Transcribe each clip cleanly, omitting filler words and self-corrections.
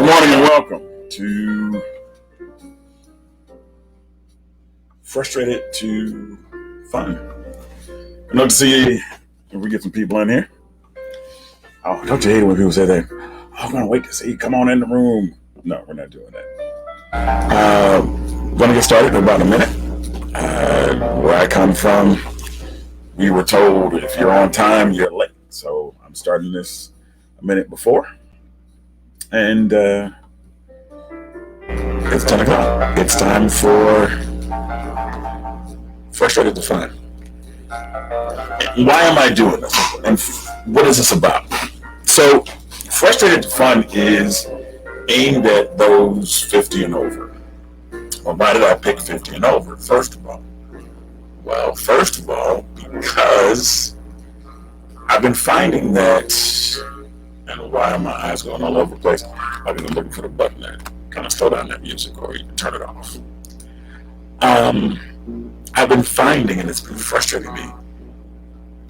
Good morning and welcome to Frustrated to Fun. I'd love to see if we get some people in here. Oh, don't you hate it when people say that? Oh, I'm going to wait to see. Come on in the room. No, we're not doing that. We're going to get started in about a minute. Where I come from, we were told if you're on time, you're late. So I'm starting this a minute before. And it's 10 o'clock. It's time for Frustrated to Fun. Why am I doing this? And what is this about? So, Frustrated to Fun is aimed at those 50 and over. Well, why did I pick 50 and over, first of all? Well, first of all, because I've been finding that, and why are my eyes going all over the place? I've been looking for the button that kind of slow down that music, or you can turn it off. I've been finding, and it's been frustrating me,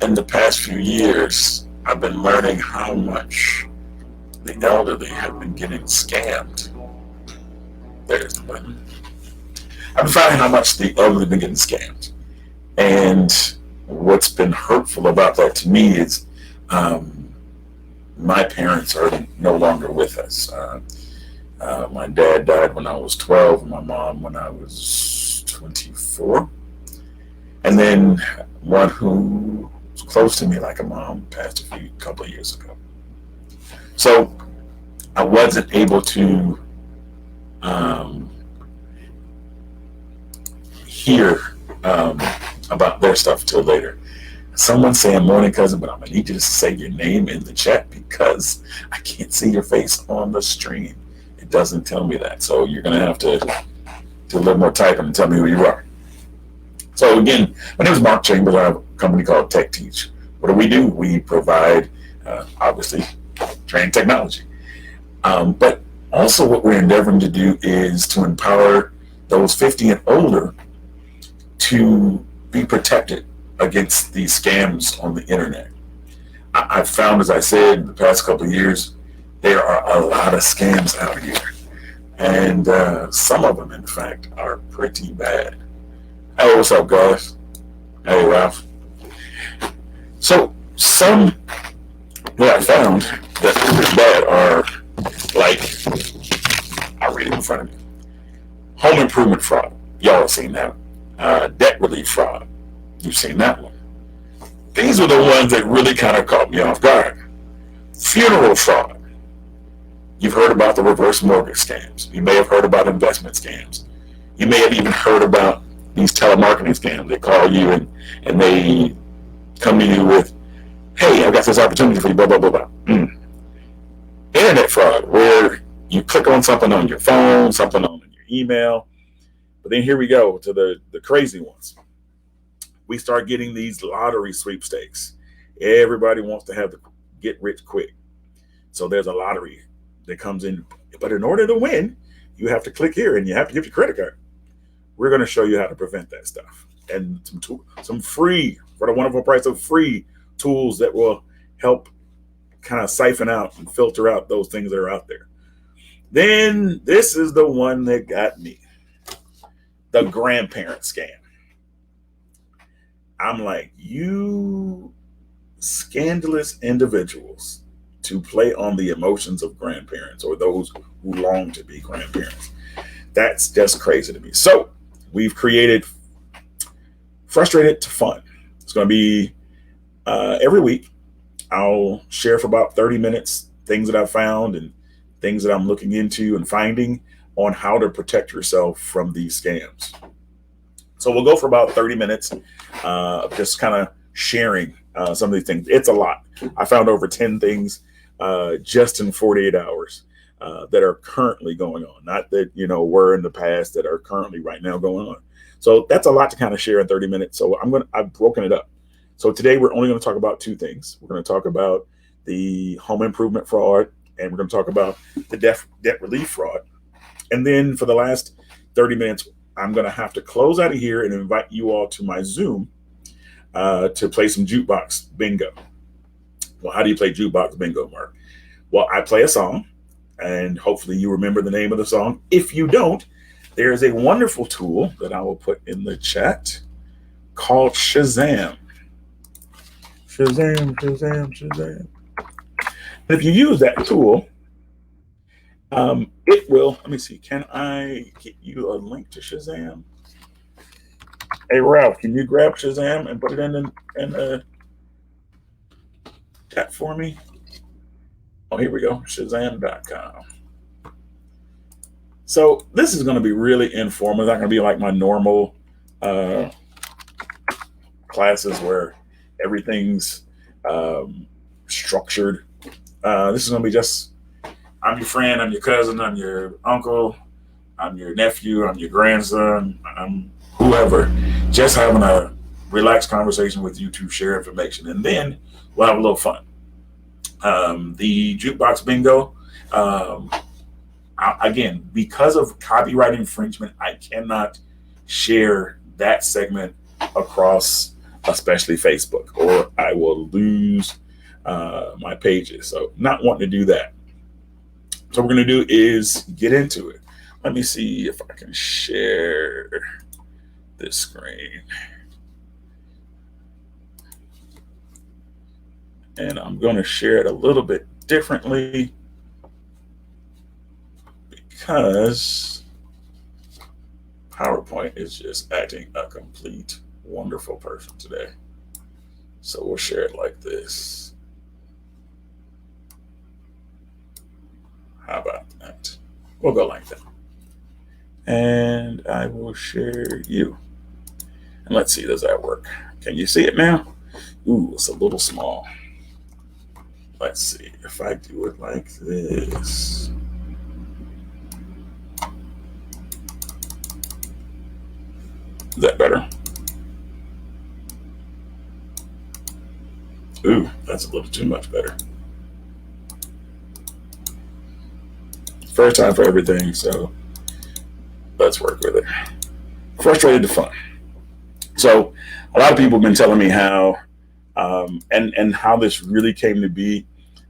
in the past few years, I've been learning how much the elderly have been getting scammed. There's the button. I've been finding how much the elderly have been getting scammed. And what's been hurtful about that to me is my parents are no longer with us. My dad died when I was 12, and my mom when I was 24. And then one who was close to me like a mom passed a couple of years ago. So I wasn't able to hear about their stuff till later. Someone saying morning cousin, but I'm gonna need you to say your name in the chat because I can't see your face on the stream. It doesn't tell me that. So you're gonna have to do a little more typing and tell me who you are. So again, my name is Mark Chambers. I have a company called Tech Teach. What do? We provide, obviously, training technology. But also what we're endeavoring to do is to empower those 50 and older to be protected against these scams on the internet. I've found, as I said, in the past couple of years, there are a lot of scams out here. And some of them, in fact, are pretty bad. Hey, what's up, guys? Hey, Ralph. So, some that I found that are pretty bad are, like, I'll read it in front of me. Home improvement fraud. Y'all have seen that. Debt relief fraud. You've seen that one. These are the ones that really kind of caught me off guard. Funeral fraud. You've heard about the reverse mortgage scams. You may have heard about investment scams. You may have even heard about these telemarketing scams. They call you and they come to you with, hey, I've got this opportunity for you, blah, blah, blah, blah. Internet fraud, where you click on something on your phone, something on your email. But then here we go to the crazy ones. We start getting these lottery sweepstakes. Everybody wants to have the get rich quick. So there's a lottery that comes in. But in order to win, you have to click here and you have to give your credit card. We're going to show you how to prevent that stuff. And some free, for the wonderful price of free tools that will help kind of siphon out and filter out those things that are out there. Then this is the one that got me. The grandparent scam. I'm like, you scandalous individuals to play on the emotions of grandparents or those who long to be grandparents. That's just crazy to me. So we've created Frustrated to Fun. It's going to be every week. I'll share for about 30 minutes things that I've found and things that I'm looking into and finding on how to protect yourself from these scams. So we'll go for about 30 minutes of just kind of sharing some of these things. It's a lot. I found over 10 things just in 48 hours that are currently going on. Not that, were in the past, that are currently right now going on. So that's a lot to kind of share in 30 minutes. So I've broken it up. So today we're only going to talk about two things. We're going to talk about the home improvement fraud, and we're going to talk about the debt relief fraud. And then for the last 30 minutes, I'm going to have to close out of here and invite you all to my Zoom to play some jukebox bingo. Well, how do you play jukebox bingo, Mark? Well, I play a song, And hopefully you remember the name of the song. If you don't, there is a wonderful tool that I will put in the chat called Shazam. Shazam, Shazam, Shazam. And if you use that tool, it will, let me see, can I get you a link to Shazam? Hey, Ralph, can you grab Shazam and put it in the chat for me? Oh, here we go, Shazam.com. So this is going to be really informal. It's not going to be like my normal classes where everything's structured. This is going to be just, I'm your friend, I'm your cousin, I'm your uncle, I'm your nephew, I'm your grandson, I'm whoever, just having a relaxed conversation with you to share information. And then we'll have a little fun. The jukebox bingo, again, because of copyright infringement, I cannot share that segment across, especially Facebook, or I will lose my pages. So not wanting to do that. So what we're going to do is get into it. Let me see if I can share this screen. And I'm going to share it a little bit differently because PowerPoint is just acting a complete wonderful person today. So we'll share it like this. How about that? We'll go like that. And I will share you. And let's see, does that work? Can you see it now? Ooh, it's a little small. Let's see if I do it like this. Is that better? Ooh, that's a little too much better. First time for everything, so let's work with it. Frustrated to fun. So a lot of people have been telling me how, and how this really came to be.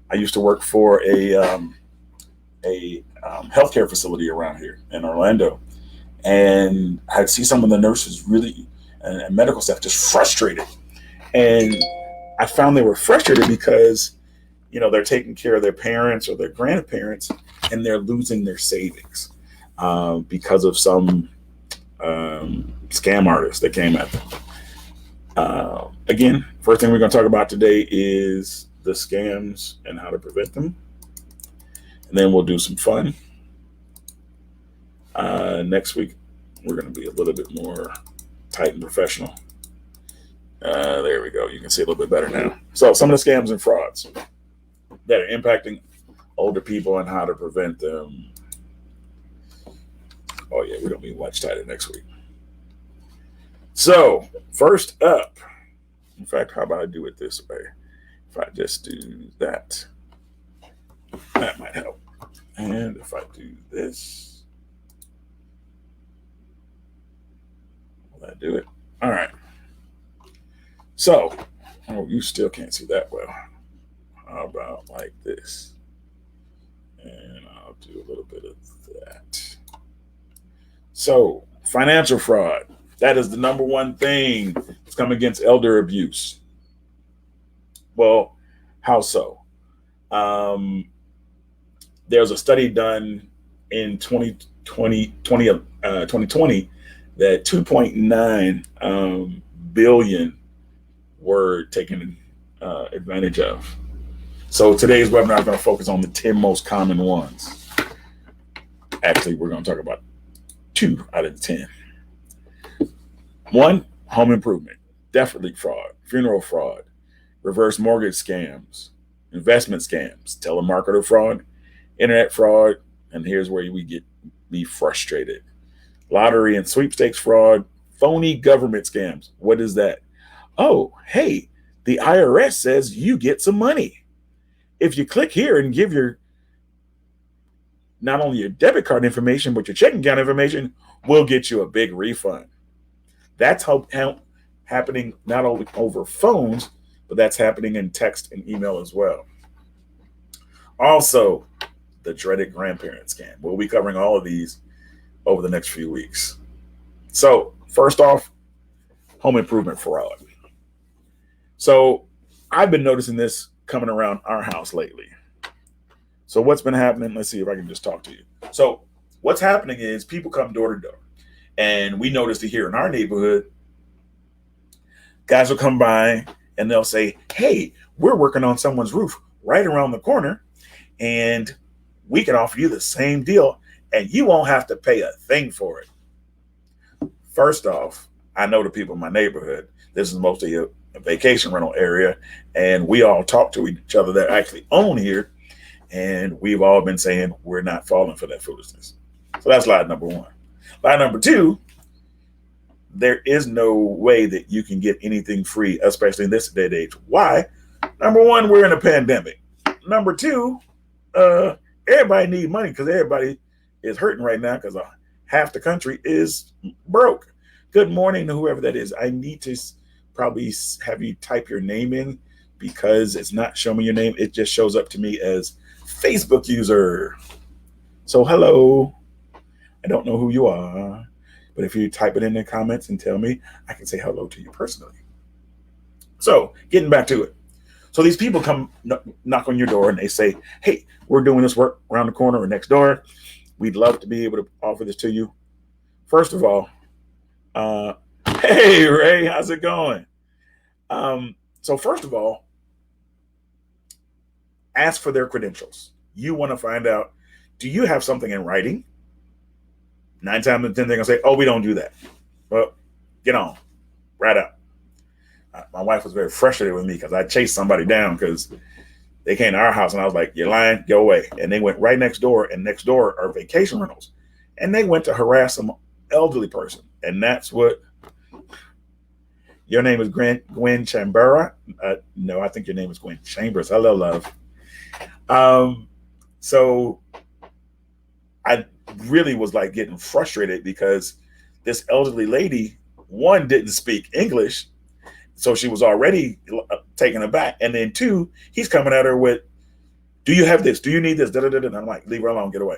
I used to work for a healthcare facility around here in Orlando, and I'd see some of the nurses really and medical staff just frustrated. And I found they were frustrated because, you know, they're taking care of their parents or their grandparents, and they're losing their savings because of some scam artists that came at them. Again, first thing we're going to talk about today is the scams and how to prevent them. And then we'll do some fun. Next week, we're going to be a little bit more tight and professional. There we go. You can see a little bit better now. So some of the scams and frauds that are impacting older people and how to prevent them. Oh yeah, we're going to be much tighter next week. So first up, in fact, how about I do it this way? If I just do that, that might help. And if I do this, will that do it? All right. So, oh, you still can't see that well. How about like this? And I'll do a little bit of that. So, financial fraud. That is the number one thing that's come against elder abuse. Well, how so? There's a study done in 2020 that 2.9 billion were taken advantage of. So today's webinar is going to focus on the 10 most common ones. Actually, we're going to talk about 2 out of the 10. 1, home improvement, definitely fraud, funeral fraud, reverse mortgage scams, investment scams, telemarketer fraud, internet fraud, and here's where we get me frustrated. Lottery and sweepstakes fraud, phony government scams. What is that? Oh, hey, the IRS says you get some money. If you click here and give your, not only your debit card information, but your checking account information, we'll get you a big refund. That's how happening not only over phones, but that's happening in text and email as well. Also, the dreaded grandparent scam. We'll be covering all of these over the next few weeks. So, first off, home improvement fraud. So, I've been noticing this coming around our house lately. So, what's been happening? Let's see if I can just talk to you. So, what's happening is people come door to door, and we noticed it here in our neighborhood. Guys will come by and they'll say, "Hey, we're working on someone's roof right around the corner, and we can offer you the same deal, and you won't have to pay a thing for it." First off, I know the people in my neighborhood. This is mostly a vacation rental area, and we all talk to each other that actually own here, and we've all been saying we're not falling for that foolishness. So that's lie number one. Lie number two, there is no way that you can get anything free, especially in this day and age. Why? Number one, we're in a pandemic. Number two, everybody needs money because everybody is hurting right now because half the country is broke. Good morning to whoever that is. I need to probably have you type your name in because it's not showing me your name. It just shows up to me as Facebook user. So hello. I don't know who you are, but if you type it in the comments and tell me, I can say hello to you personally. So getting back to it. So these people come knock on your door and they say, "Hey, we're doing this work around the corner or next door. We'd love to be able to offer this to you." First of all, hey Ray, how's it going? So first of all, ask for their credentials. You want to find out, do you have something in writing? 9 times out of 10, they're gonna say, "Oh, we don't do that." Well, get on, right up. My wife was very frustrated with me because I chased somebody down because they came to our house and I was like, "You're lying, go away." And they went right next door, and next door are vacation rentals. And they went to harass some elderly person. And that's what, your name is Gwen Chambera? No, I think your name is Gwen Chambers. Hello, love. So I really was like getting frustrated because this elderly lady, one, didn't speak English. So she was already taken aback. And then two, he's coming at her with, "Do you have this? Do you need this?" And I'm like, "Leave her alone, get away."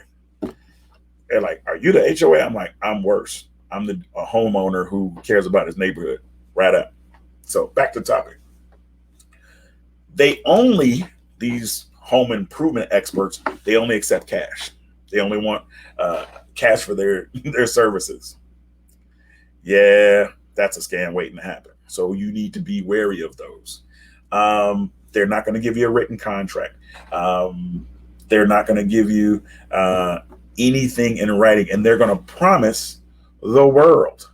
They're like, "Are you the HOA?" I'm like, "I'm worse. I'm a homeowner who cares about his neighborhood." Right up. So back to the topic. These home improvement experts, they only accept cash. They only want cash for their services. Yeah, that's a scam waiting to happen. So you need to be wary of those. They're not going to give you a written contract. They're not going to give you anything in writing, and they're going to promise the world.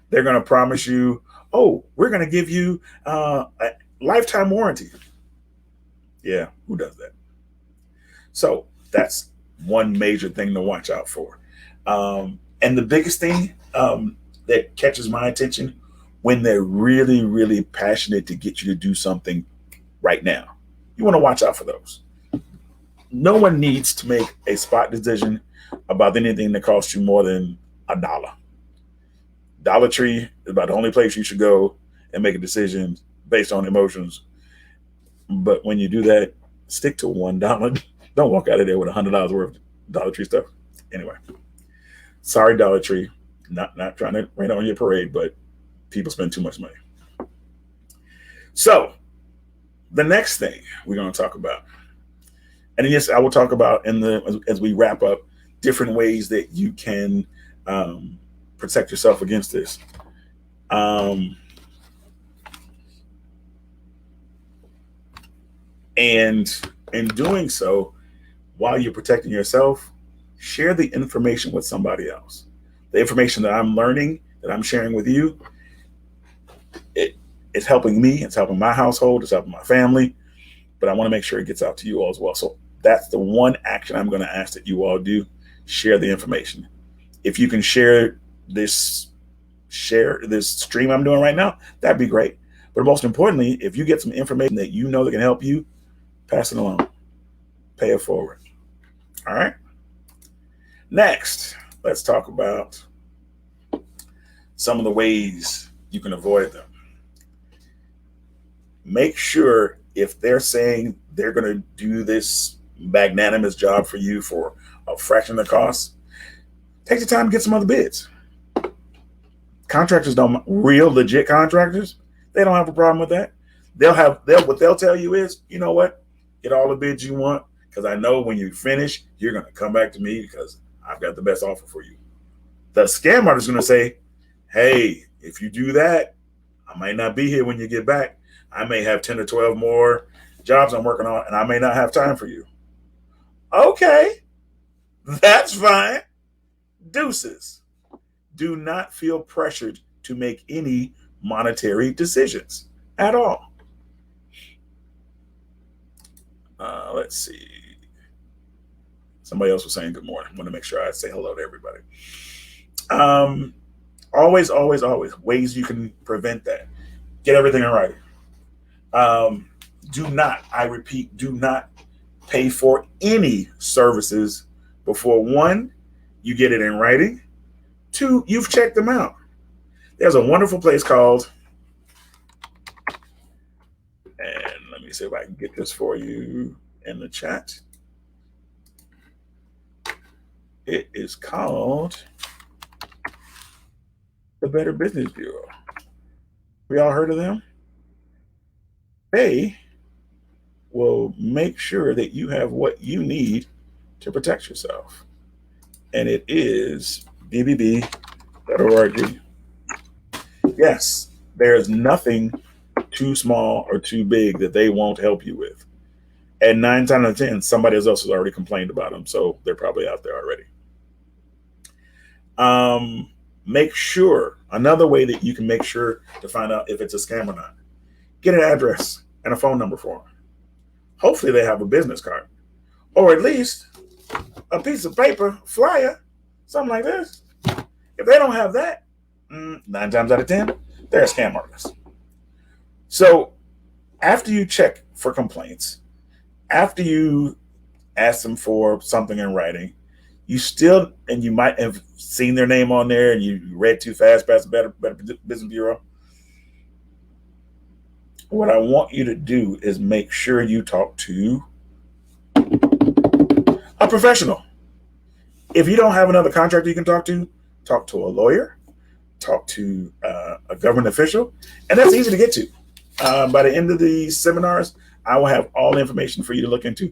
They're going to promise you, "Oh, we're going to give you a lifetime warranty." Yeah, who does that? So that's one major thing to watch out for. And the biggest thing that catches my attention, when they're really, really passionate to get you to do something right now. You want to watch out for those. No one needs to make a spot decision about anything that costs you more than $1. Dollar Tree is about the only place you should go and make a decision based on emotions. But when you do that, stick to $1. Don't walk out of there with $100 worth of Dollar Tree stuff. Anyway, sorry, Dollar Tree. Not trying to rain on your parade, but people spend too much money. So the next thing we're going to talk about, and yes, I will talk about as we wrap up, different ways that you can protect yourself against this. And in doing so, while you're protecting yourself, share the information with somebody else. The information that I'm learning, that I'm sharing with you, it's helping me, it's helping my household, it's helping my family, but I want to make sure it gets out to you all as well. So that's the one action I'm going to ask that you all do. Share the information. If you can share this stream I'm doing right now, that'd be great. But most importantly, if you get some information that you know that can help you, pass it along. Pay it forward. All right. Next, let's talk about some of the ways you can avoid them. Make sure if they're saying they're going to do this magnanimous job for you for a fraction of the cost, take the time to get some other bids. Contractors don't, real legit contractors, they don't have a problem with that. What they'll tell you is, you know what, get all the bids you want, because I know when you finish, you're going to come back to me because I've got the best offer for you. The scam artist is going to say, hey, if you do that, I might not be here when you get back. I may have 10 or 12 more jobs I'm working on, and I may not have time for you. Okay, that's fine. Deuces. Do not feel pressured to make any monetary decisions at all. Let's see. Somebody else was saying good morning. I want to make sure I say hello to everybody. Always, always, always ways you can prevent that. Get everything in writing. Do not, I repeat, do not pay for any services before, one, you get it in writing. Two, you've checked them out. There's a wonderful place called, and let me see if I can get this for you in the chat. It is called the Better Business Bureau. We all heard of them? They will make sure that you have what you need to protect yourself. And it is bbb.org. Yes, there's nothing too small or too big that they won't help you with. And 9 times out of 10, somebody else has already complained about them, so they're probably out there already. Make sure, another way that you can make sure to find out if it's a scam or not, get an address and a phone number for them. Hopefully they have a business card, or at least a piece of paper, flyer, something like this. If they don't have that, 9 times out of 10, they're a scam artist. So after you check for complaints, after you ask them for something in writing, you still, and you might have seen their name on there and you read too fast past the Better Business Bureau. What I want you to do is make sure you talk to a professional. If you don't have another contractor you can talk to a lawyer, talk to a government official, and that's easy to get to. By the end of the seminars, I will have all the information for you to look into.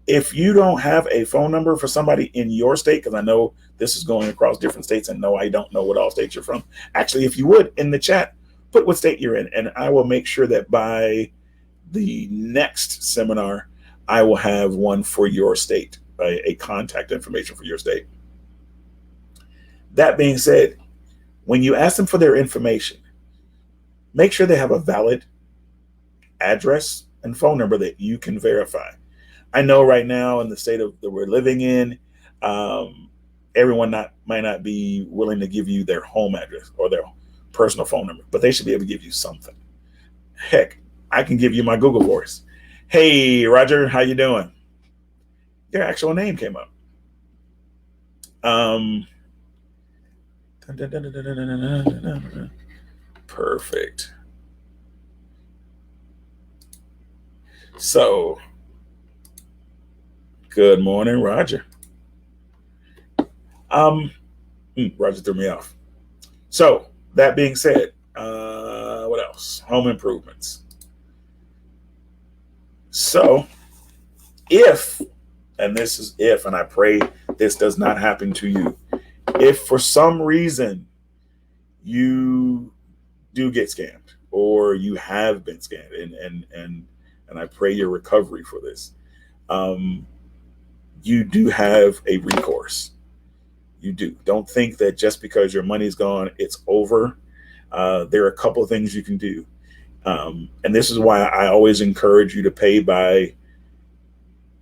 If you don't have a phone number for somebody in your state, because I know this is going across different states, and no, I don't know what all states you're from. Actually, if you would, in the chat, put what state you're in, and I will make sure that by the next seminar, I will have one for your state, a contact information for your state. That being said, when you ask them for their information, make sure they have a valid address and phone number that you can verify. I know right now in the state that we're living in, everyone might not be willing to give you their home address or their personal phone number, but they should be able to give you something. Heck, I can give you my Google voice. Hey, Roger, how you doing? Their actual name came up. Perfect. So, good morning, Roger. Roger threw me off. So, that being said, what else? Home improvements. So, if, and this is if, and I pray this does not happen to you, if for some reason you do get scammed or you have been scammed, and I pray your recovery for this, you do have a recourse. You do. Don't think that just because your money's gone, it's over. There are a couple of things you can do. And this is why I always encourage you to pay by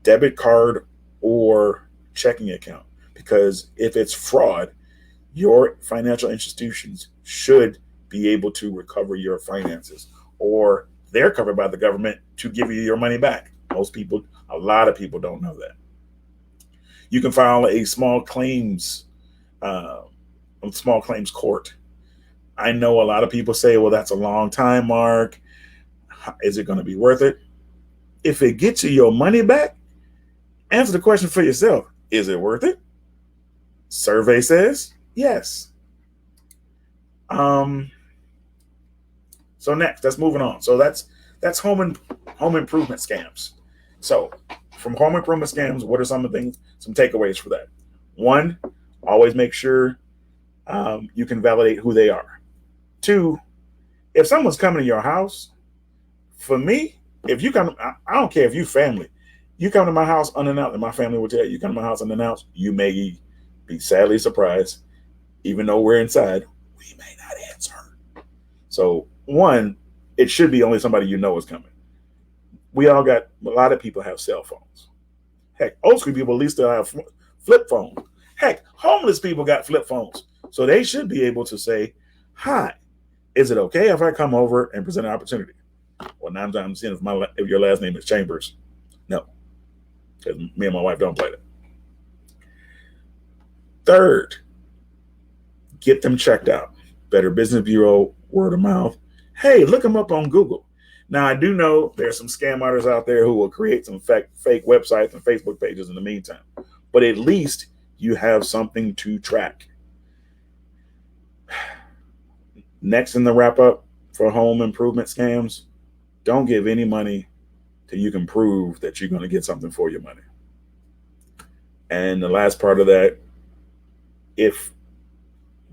debit card or checking account, because if it's fraud, your financial institutions should be able to recover your finances, or they're covered by the government to give you your money back. A lot of people don't know that. You can file a small claims court. I know a lot of people say, well, that's a long time, Mark. Is it going to be worth it? If it gets you your money back Answer the question for yourself. Is it worth it? Survey says yes. So next, that's moving on. So that's home improvement scams. So from home improvement scams, what are some of the things, some takeaways for that? One, always make sure you can validate who they are. Two, if someone's coming to your house, for me, if you come, I don't care if you family, you come to my house unannounced, and my family will tell you, you come to my house unannounced, you may be sadly surprised, even though we're inside, we may not answer. So one, it should be only somebody you know is coming. A lot of people have cell phones. Heck, old school people at least still have flip phones. Heck, homeless people got flip phones. So they should be able to say, hi, is it okay if I come over and present an opportunity? Well, 9 times 10, if your last name is Chambers, no. Because me and my wife don't play that. Third, get them checked out. Better Business Bureau, word of mouth. Hey, look them up on Google. Now, I do know there's some scam artists out there who will create some fake websites and Facebook pages in the meantime. But at least you have something to track. Next in the wrap up for home improvement scams, don't give any money till you can prove that you're going to get something for your money. And the last part of that, if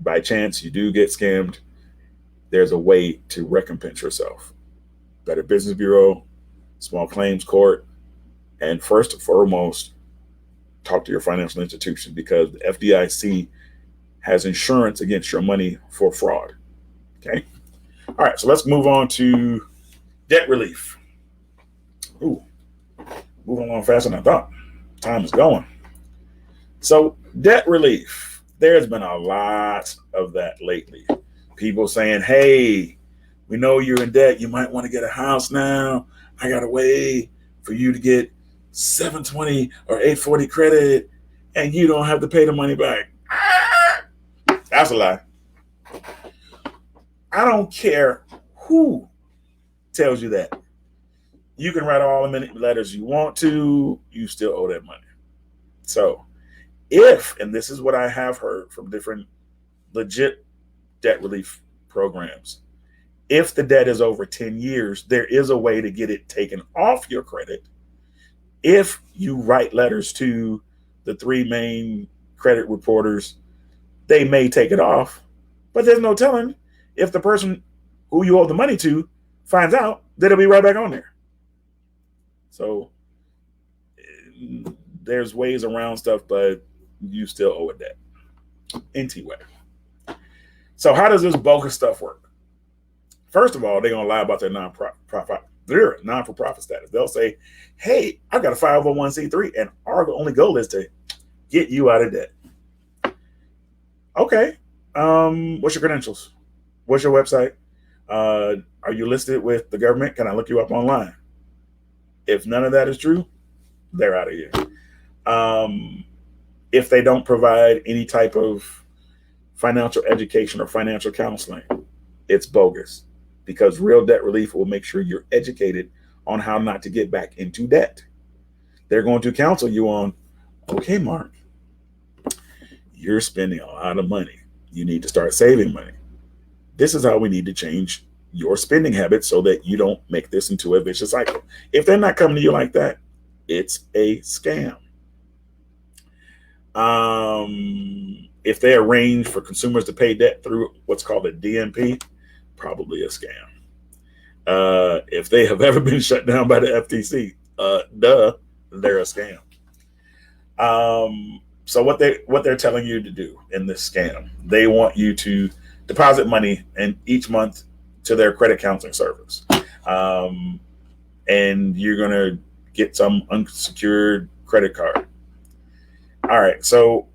by chance you do get scammed, there's a way to recompense yourself. Better Business Bureau, Small Claims Court, and first and foremost, talk to your financial institution, because the FDIC has insurance against your money for fraud. Okay. All right. So let's move on to debt relief. Ooh, moving along faster than I thought. Time is going. So debt relief, there's been a lot of that lately. People saying, hey, we know you're in debt. You might want to get a house now. I got a way for you to get 720 or 840 credit, and you don't have to pay the money back. That's a lie. I don't care who tells you that. You can write all the many letters you want to, you still owe that money. So if, and this is what I have heard from different legit debt relief programs, if the debt is over 10 years, there is a way to get it taken off your credit. If you write letters to the 3 main credit reporters, they may take it off, but there's no telling if the person who you owe the money to finds out, that it'll be right back on there. So there's ways around stuff, but you still owe a debt. Anyway. So how does this bogus stuff work? First of all, they're going to lie about their non-for-profit status. They'll say, hey, I've got a 501c3 and our only goal is to get you out of debt. Okay. What's your credentials? What's your website? Are you listed with the government? Can I look you up online? If none of that is true, they're out of here. If they don't provide any type of financial education or financial counseling, it's bogus, because real debt relief will make sure you're educated on how not to get back into debt. They're going to counsel you on, okay, Mark, you're spending a lot of money. You need to start saving money. This is how we need to change your spending habits so that you don't make this into a vicious cycle. If they're not coming to you like that, it's a scam. If they arrange for consumers to pay debt through what's called a DMP, probably a scam. If they have ever been shut down by the FTC, they're a scam. So what they're telling you to do in this scam, they want you to deposit money in each month to their credit counseling service. And you're going to get some unsecured credit card. All right. So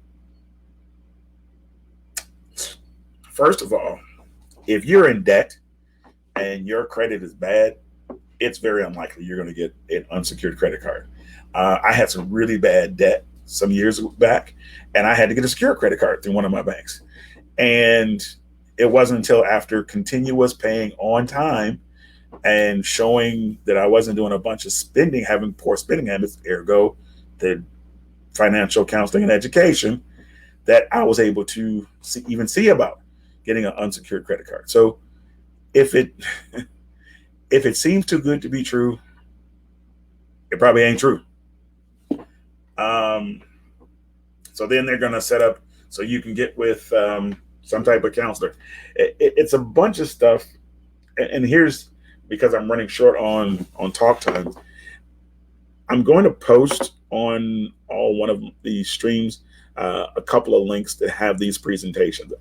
first of all, if you're in debt and your credit is bad, it's very unlikely you're going to get an unsecured credit card. I had some really bad debt some years back, and I had to get a secured credit card through one of my banks. And it wasn't until after continuous paying on time and showing that I wasn't doing a bunch of spending, having poor spending habits, ergo, the financial counseling and education that I was able to even see about getting an unsecured credit card. So if it if it seems too good to be true, it probably ain't true. So then they're going to set up so you can get with some type of counselor. It's a bunch of stuff. And here's, because I'm running short on talk time, I'm going to post on one of these streams a couple of links that have these presentations.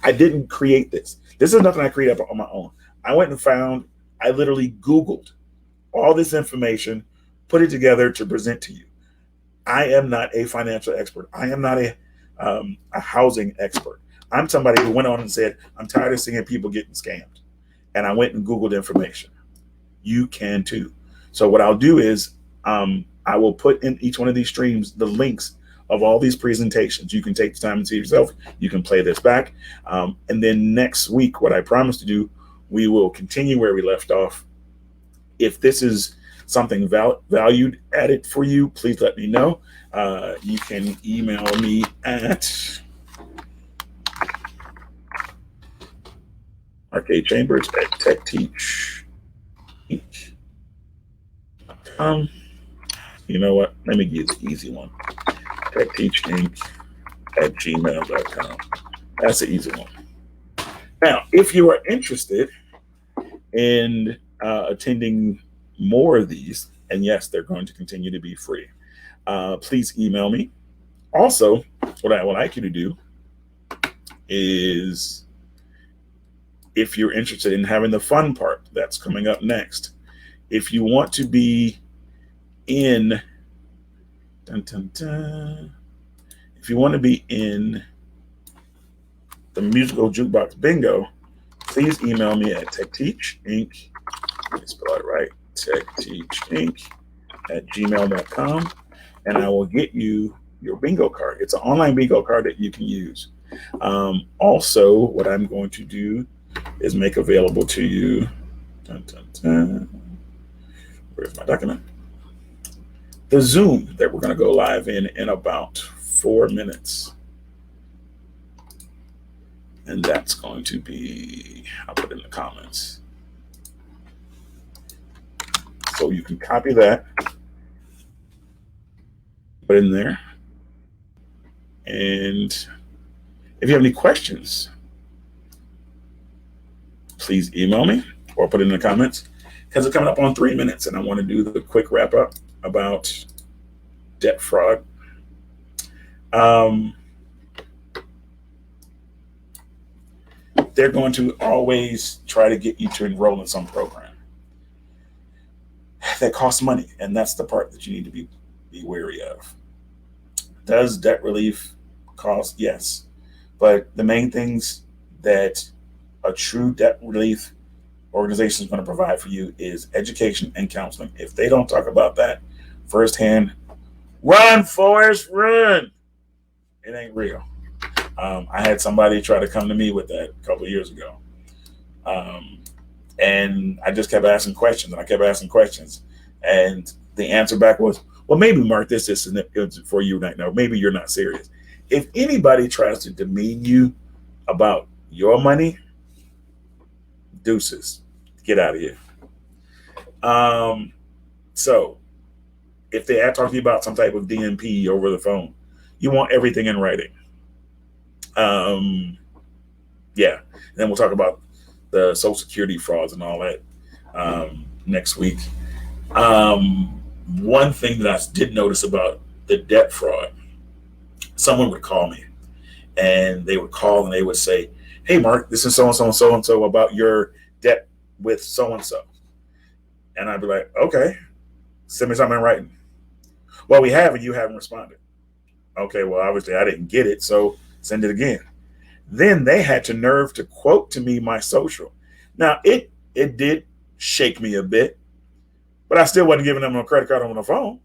I didn't create this. This is nothing I created on my own. I went and found, I literally Googled all this information, put it together to present to you. I am not a financial expert. I am not a housing expert. I'm somebody who went on and said, I'm tired of seeing people getting scammed. And I went and Googled information. You can too. So what I'll do is I will put in each one of these streams the links of all these presentations. You can take the time and see yourself. You can play this back. And then next week, what I promise to do, we will continue where we left off. If this is something valued added for you, please let me know. You can email me at arcadechambers@techteach. You know what? Let me give you the easy one. techteachinc@gmail.com. That's the easy one. Now, if you are interested in attending more of these, and yes, they're going to continue to be free, please email me. Also, what I would like you to do is, if you're interested in having the fun part that's coming up next, if you want to be in, if you want to be in the musical jukebox bingo, please email me at techteachinc. Let me spell it right. techteachinc@gmail.com, and I will get you your bingo card. It's an online bingo card that you can use. Also, what I'm going to do is make available to you. Where's my document? The Zoom that we're going to go live in about 4 minutes. And that's going to be, I'll put it in the comments. So you can copy that, put it in there. And if you have any questions, please email me or put it in the comments, because it's coming up on 3 minutes and I want to do the quick wrap up about debt fraud. They're going to always try to get you to enroll in some program that costs money, and that's the part that you need to be wary of. Does debt relief cost? Yes. But the main things that a true debt relief organization is going to provide for you is education and counseling. If they don't talk about that firsthand, run, Forrest, run. It ain't real. I had somebody try to come to me with that a couple of years ago. And I just kept asking questions, and I kept asking questions. And the answer back was, well, maybe, Mark, this isn't for you right now. Maybe you're not serious. If anybody tries to demean you about your money, deuces, get out of here. So if they talk to you about some type of DNP over the phone, you want everything in writing. Yeah. And then we'll talk about the Social Security frauds and all that next week. One thing that I did notice about the debt fraud, someone would call me, and they would call and they would say, hey, Mark, this is so-and-so and so-and-so about your debt with so-and-so. And I'd be like, okay, send me something in writing. Well, we have, and you haven't responded. Okay, well, obviously I didn't get it, so send it again. Then they had to nerve to quote to me my social. Now, it did shake me a bit, but I still wasn't giving them a credit card on the phone.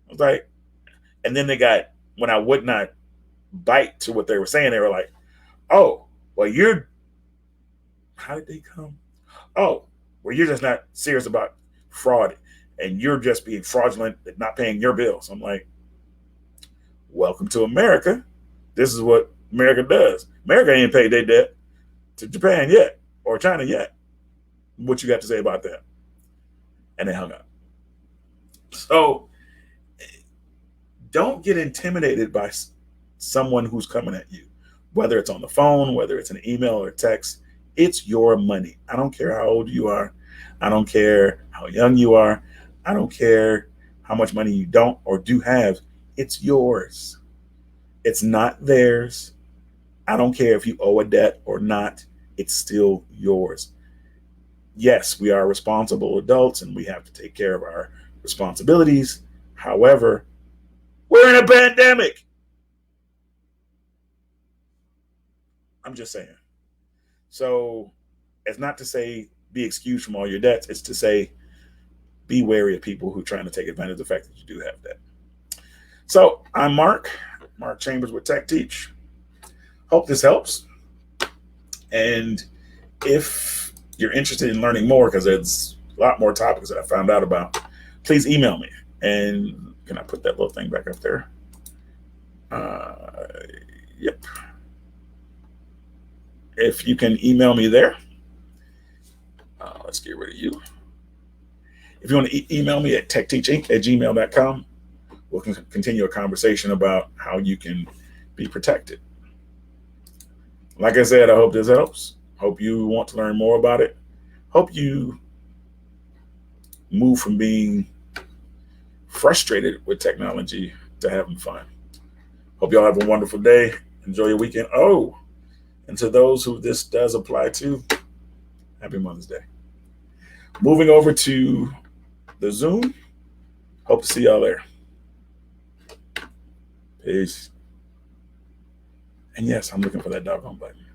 I was like, and then they got, when I would not bite to what they were saying, they were like, oh, well, how did they come? Oh, well, you're just not serious about fraud, and you're just being fraudulent at not paying your bills. I'm like, Welcome to America. This is what America does. America ain't paid their debt to Japan yet or China yet. What you got to say about that? And they hung up. So don't get intimidated by someone who's coming at you, whether it's on the phone, whether it's an email or text. It's your money. I don't care how old you are. I don't care how young you are. I don't care how much money you don't or do have. It's yours. It's not theirs. I don't care if you owe a debt or not. It's still yours. Yes, we are responsible adults and we have to take care of our responsibilities. However, we're in a pandemic. I'm just saying. So it's not to say be excused from all your debts. It's to say be wary of people who are trying to take advantage of the fact that you do have debt. So I'm Mark Chambers with Tech Teach. Hope this helps. And if you're interested in learning more, because there's a lot more topics that I found out about, please email me. And can I put that little thing back up there? Yep. If you can email me there, let's get rid of you. If you want to email me at techteachinc@gmail.com, we'll continue a conversation about how you can be protected. Like I said, I hope this helps. Hope you want to learn more about it. Hope you move from being frustrated with technology to having fun. Hope y'all have a wonderful day. Enjoy your weekend. Oh, and to those who this does apply to, happy Mother's Day. Moving over to the Zoom. Hope to see y'all there. Peace. And yes, I'm looking for that doggone button.